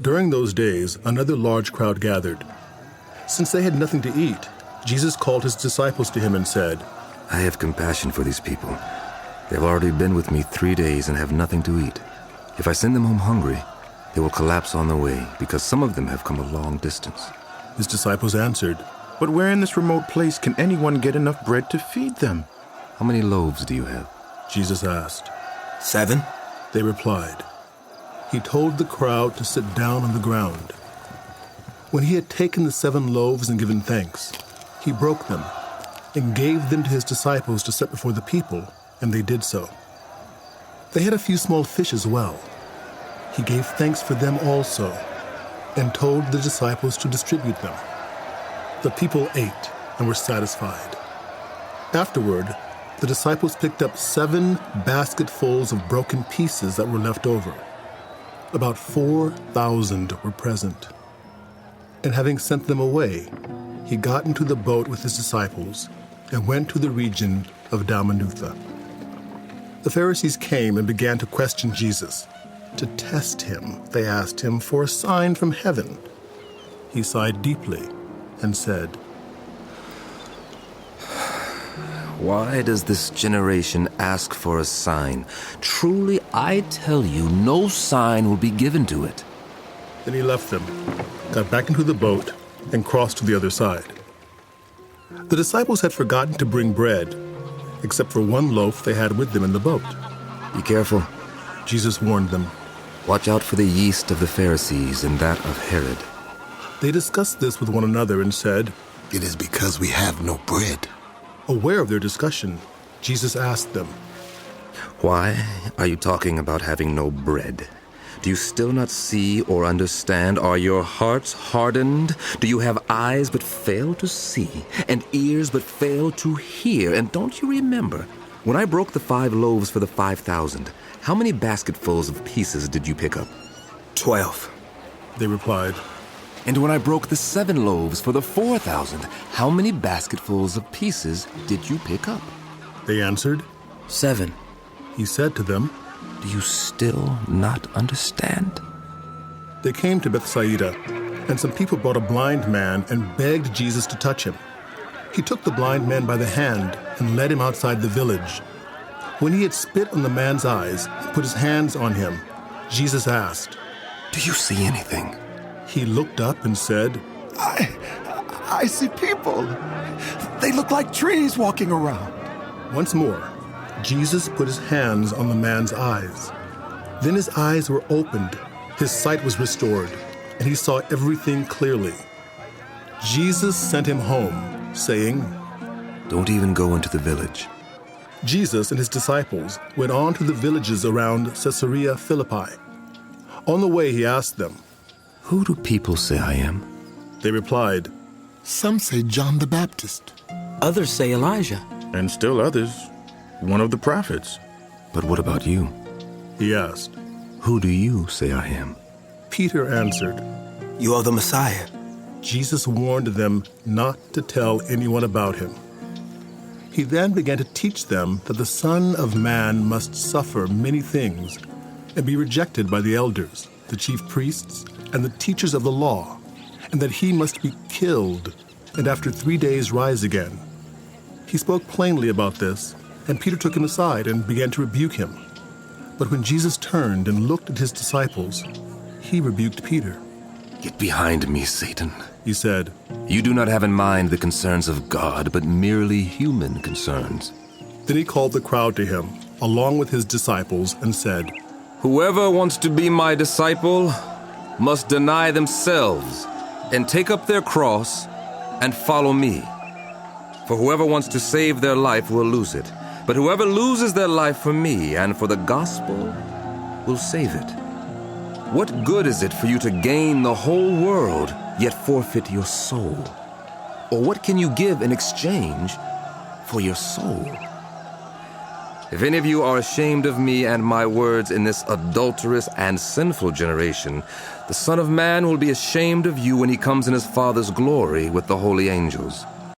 During those days, another large crowd gathered. Since they had nothing to eat, Jesus called his disciples to him and said, I have compassion for these people. They have already been with me 3 days and have nothing to eat. If I send them home hungry, they will collapse on the way, because some of them have come a long distance. His disciples answered, But where in this remote place can anyone get enough bread to feed them? How many loaves do you have? Jesus asked. 7, They replied. He told the crowd to sit down on the ground. When he had taken the 7 loaves and given thanks, he broke them and gave them to his disciples to set before the people, and they did so. They had a few small fish as well. He gave thanks for them also, and told the disciples to distribute them. The people ate and were satisfied. Afterward, the disciples picked up 7 basketfuls of broken pieces that were left over. About 4,000 were present. And having sent them away, he got into the boat with his disciples and went to the region of Dalmanutha. The Pharisees came and began to question Jesus. To test him, they asked him for a sign from heaven. He sighed deeply and said, Why does this generation ask for a sign? Truly, I tell you, no sign will be given to it. Then he left them, got back into the boat, and crossed to the other side. The disciples had forgotten to bring bread, except for 1 loaf they had with them in the boat. Be careful. Jesus warned them. Watch out for the yeast of the Pharisees and that of Herod. They discussed this with one another and said, It is because we have no bread. Aware of their discussion, Jesus asked them, Why are you talking about having no bread? Do you still not see or understand? Are your hearts hardened? Do you have eyes but fail to see, and ears but fail to hear? And don't you remember, when I broke the 5 loaves for the 5,000, how many basketfuls of pieces did you pick up? 12, They replied. And when I broke the 7 loaves for the 4,000, how many basketfuls of pieces did you pick up? They answered. 7. He said to them, Do you still not understand? They came to Bethsaida, and some people brought a blind man and begged Jesus to touch him. He took the blind man by the hand and led him outside the village. When he had spit on the man's eyes and put his hands on him, Jesus asked, Do you see anything? He looked up and said, I see people. They look like trees walking around. Once more, Jesus put his hands on the man's eyes. Then his eyes were opened, his sight was restored, and he saw everything clearly. Jesus sent him home, saying, Don't even go into the village. Jesus and his disciples went on to the villages around Caesarea Philippi. On the way, he asked them, Who do people say I am? They replied, Some say John the Baptist. Others say Elijah. And still others, one of the prophets. But what about you? He asked. Who do you say I am? Peter answered. You are the Messiah. Jesus warned them not to tell anyone about him. He then began to teach them that the Son of Man must suffer many things and be rejected by the elders, the chief priests, and the teachers of the law, and that he must be killed and after 3 days rise again. He spoke plainly about this, and Peter took him aside and began to rebuke him. But when Jesus turned and looked at his disciples, he rebuked Peter. Get behind me, Satan. He said, You do not have in mind the concerns of God, but merely human concerns. Then he called the crowd to him, along with his disciples, and said, Whoever wants to be my disciple must deny themselves and take up their cross and follow me. For whoever wants to save their life will lose it, but whoever loses their life for me and for the gospel will save it. What good is it for you to gain the whole world, yet forfeit your soul? Or what can you give in exchange for your soul? If any of you are ashamed of me and my words in this adulterous and sinful generation, the Son of Man will be ashamed of you when he comes in his Father's glory with the holy angels.